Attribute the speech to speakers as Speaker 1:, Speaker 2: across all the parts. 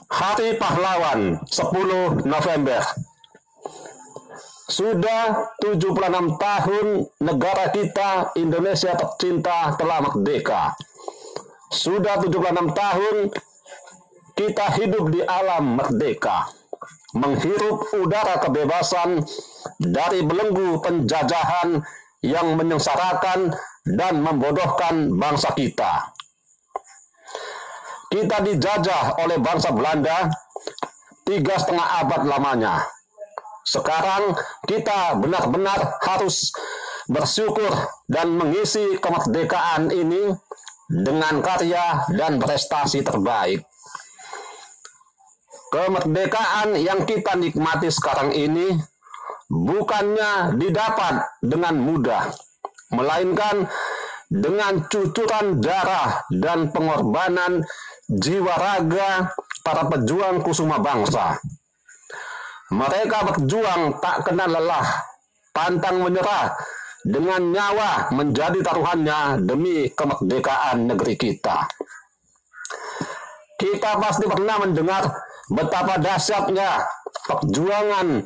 Speaker 1: Hari Pahlawan 10 November. Sudah 76 tahun negara kita Indonesia tercinta telah merdeka. Sudah 76 tahun kita hidup di alam merdeka, menghirup udara kebebasan dari belenggu penjajahan yang menyengsarakan dan membodohkan bangsa kita. Kita dijajah oleh bangsa Belanda 3,5 abad lamanya. Sekarang kita benar-benar harus bersyukur dan mengisi kemerdekaan ini dengan karya dan prestasi terbaik. Kemerdekaan yang kita nikmati sekarang ini bukannya didapat dengan mudah, melainkan dengan cucuran darah dan pengorbanan jiwa raga para pejuang kusuma bangsa. Mereka berjuang tak kenal lelah, pantang menyerah, dengan nyawa menjadi taruhannya demi kemerdekaan negeri kita. Kita pasti pernah mendengar betapa dahsyatnya perjuangan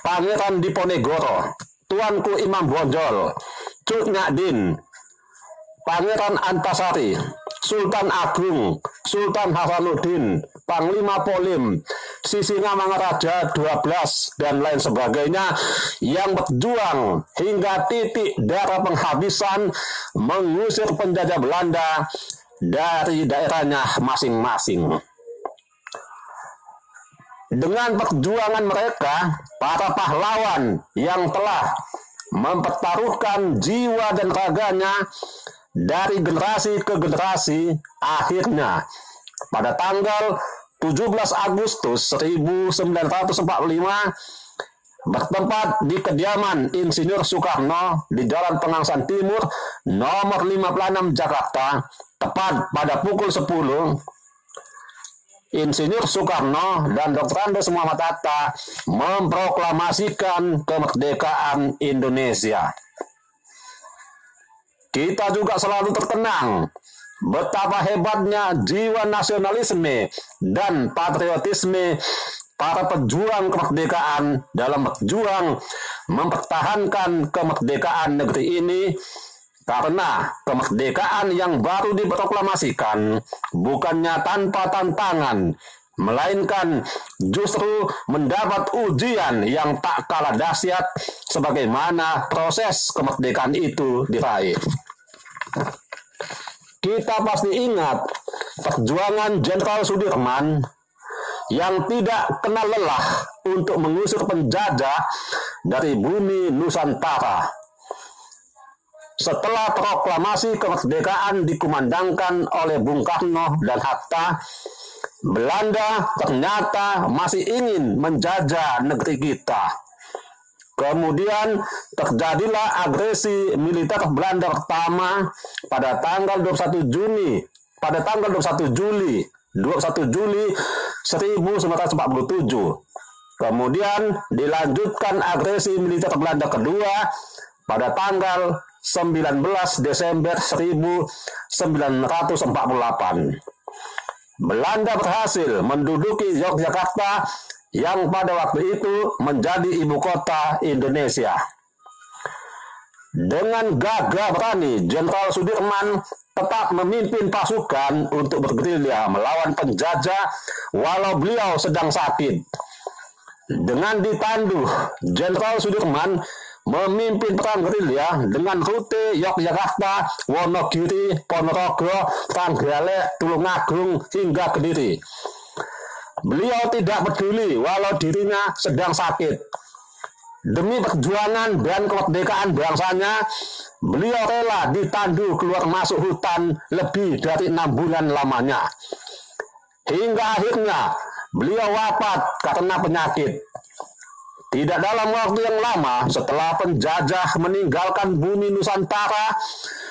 Speaker 1: Pangeran Diponegoro, Tuanku Imam Bonjol, Cut Nyak Pangeran Antasari, Sultan Agung, Sultan Hasanuddin, Panglima Polim, Sisingamangaraja 12, dan lain sebagainya yang berjuang hingga titik darah penghabisan mengusir penjajah Belanda dari daerahnya masing-masing. Dengan perjuangan mereka, para pahlawan yang telah mempertaruhkan jiwa dan raganya dari generasi ke generasi, akhirnya pada tanggal 17 Agustus 1945 bertempat di kediaman Insinyur Soekarno di Jalan Pengangsan Timur nomor 56 Jakarta, tepat pada pukul 10, Insinyur Soekarno dan Dr. Andes Muhammad Hatta memproklamasikan kemerdekaan Indonesia. Kita juga selalu terkenang betapa hebatnya jiwa nasionalisme dan patriotisme para pejuang kemerdekaan dalam berjuang mempertahankan kemerdekaan negeri ini, karena kemerdekaan yang baru diproklamasikan bukannya tanpa tantangan, melainkan justru mendapat ujian yang tak kalah dahsyat sebagaimana proses kemerdekaan itu diraih. Kita pasti ingat perjuangan Jenderal Sudirman yang tidak kenal lelah untuk mengusir penjajah dari bumi Nusantara. Setelah proklamasi kemerdekaan dikumandangkan oleh Bung Karno dan Hatta, Belanda ternyata masih ingin menjajah negeri kita. Kemudian terjadilah agresi militer Belanda pertama pada tanggal 21 Juli 1947. Kemudian dilanjutkan agresi militer Belanda kedua pada tanggal 19 Desember 1948. Belanda berhasil menduduki Yogyakarta yang pada waktu itu menjadi ibu kota Indonesia. Dengan gagah berani, Jenderal Sudirman tetap memimpin pasukan untuk bergerilya melawan penjajah walau beliau sedang sakit. Dengan ditandu, Jenderal Sudirman memimpin perang gerilya dengan rute Yogyakarta, Wonogiri, Ponorogo, Trenggalek, Tulungagung hingga Kediri. Beliau tidak peduli walau dirinya sedang sakit. Demi perjuangan dan kemerdekaan bangsanya, beliau rela ditandu keluar masuk hutan lebih dari 6 bulan lamanya. Hingga akhirnya beliau wafat karena penyakit. Tidak dalam waktu yang lama setelah penjajah meninggalkan bumi Nusantara,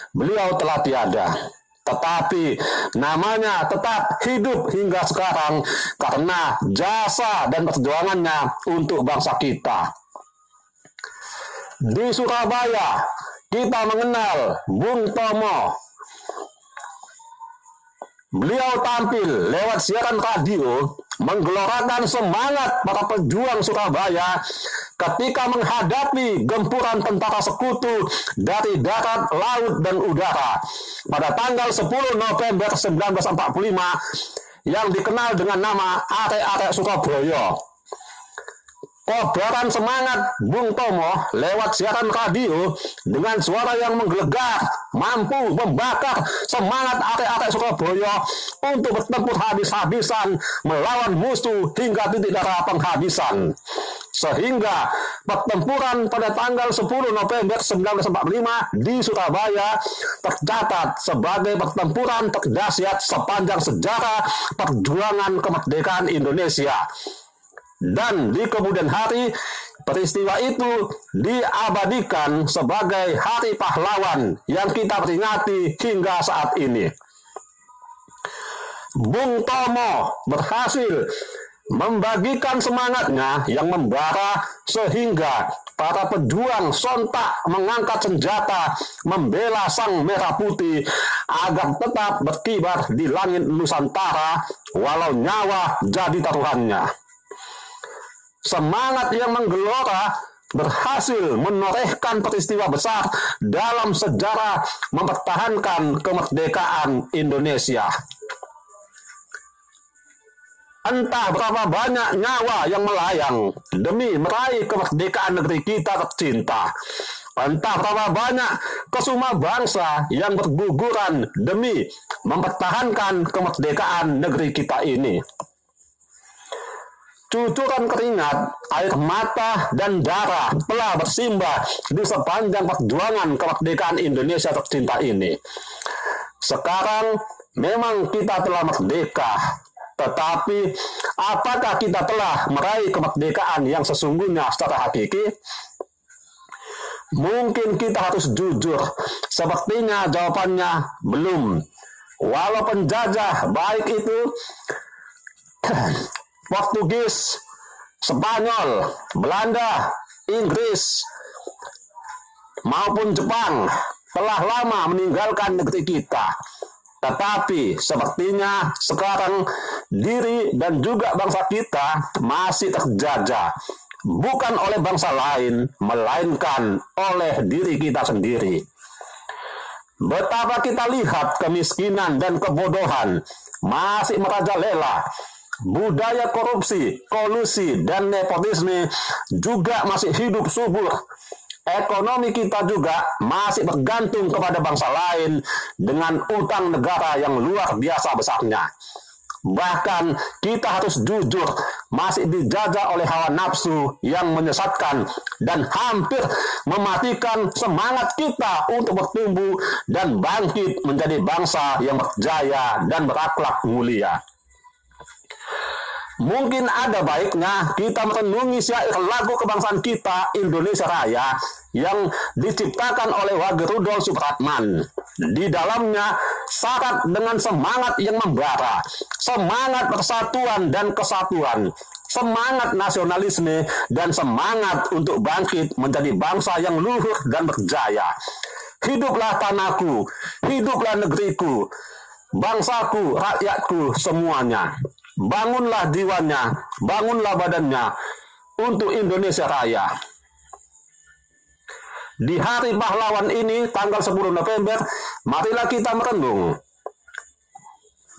Speaker 1: beliau telah tiada. Tetapi namanya tetap hidup hingga sekarang karena jasa dan perjuangannya untuk bangsa kita. Di Surabaya, kita mengenal Bung Tomo. Beliau tampil lewat siaran radio menggelorakan semangat para pejuang Surabaya ketika menghadapi gempuran tentara sekutu dari darat, laut, dan udara pada tanggal 10 November 1945 yang dikenal dengan nama Arek-Arek Surabaya. Kobaran semangat Bung Tomo lewat siaran radio dengan suara yang menggelegar mampu membakar semangat arek-arek Surabaya untuk bertempur habis-habisan melawan musuh hingga titik darah penghabisan. Sehingga pertempuran pada tanggal 10 November 1945 di Surabaya tercatat sebagai pertempuran terdahsyat sepanjang sejarah perjuangan kemerdekaan Indonesia. Dan di kemudian hari, peristiwa itu diabadikan sebagai Hari Pahlawan yang kita peringati hingga saat ini. Bung Tomo berhasil membagikan semangatnya yang membara sehingga para pejuang sontak mengangkat senjata membela Sang Merah Putih agar tetap berkibar di langit Nusantara walau nyawa jadi taruhannya. Semangat yang menggelora berhasil menorehkan peristiwa besar dalam sejarah mempertahankan kemerdekaan Indonesia. Entah berapa banyak nyawa yang melayang demi meraih kemerdekaan negeri kita tercinta. Entah berapa banyak kesuma bangsa yang berguguran demi mempertahankan kemerdekaan negeri kita ini. Cucuran keringat, air mata, dan darah telah bersimbah di sepanjang perjuangan kemerdekaan Indonesia tercinta ini. Sekarang memang kita telah merdeka, tetapi apakah kita telah meraih kemerdekaan yang sesungguhnya secara hakiki? Mungkin kita harus jujur, sepertinya jawabannya belum. Walau penjajah baik itu Portugis, Spanyol, Belanda, Inggris, maupun Jepang telah lama meninggalkan negeri kita. Tetapi sepertinya sekarang diri dan juga bangsa kita masih terjajah. Bukan oleh bangsa lain, melainkan oleh diri kita sendiri. Betapa kita lihat kemiskinan dan kebodohan masih merajalela. Budaya korupsi, kolusi, dan nepotisme juga masih hidup subur. Ekonomi kita juga masih bergantung kepada bangsa lain dengan utang negara yang luar biasa besarnya. Bahkan kita harus jujur, masih dijajah oleh hawa nafsu yang menyesatkan dan hampir mematikan semangat kita untuk bertumbuh dan bangkit menjadi bangsa yang berjaya dan berakhlak mulia. Mungkin ada baiknya kita merenungi syair lagu kebangsaan kita Indonesia Raya yang diciptakan oleh Wage Rudolf Supratman. Di dalamnya syarat dengan semangat yang membara, semangat persatuan dan kesatuan, semangat nasionalisme, dan semangat untuk bangkit menjadi bangsa yang luhur dan berjaya. Hiduplah tanahku, hiduplah negeriku, bangsaku, rakyatku semuanya. Bangunlah jiwanya, bangunlah badannya untuk Indonesia Raya. Di Hari Pahlawan ini, tanggal 10 November, marilah kita merenung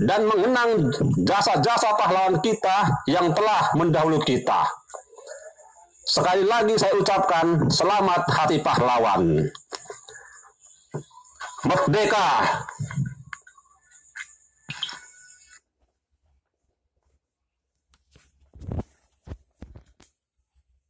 Speaker 1: dan mengenang jasa-jasa pahlawan kita yang telah mendahului kita. Sekali lagi saya ucapkan selamat Hari Pahlawan. Merdeka!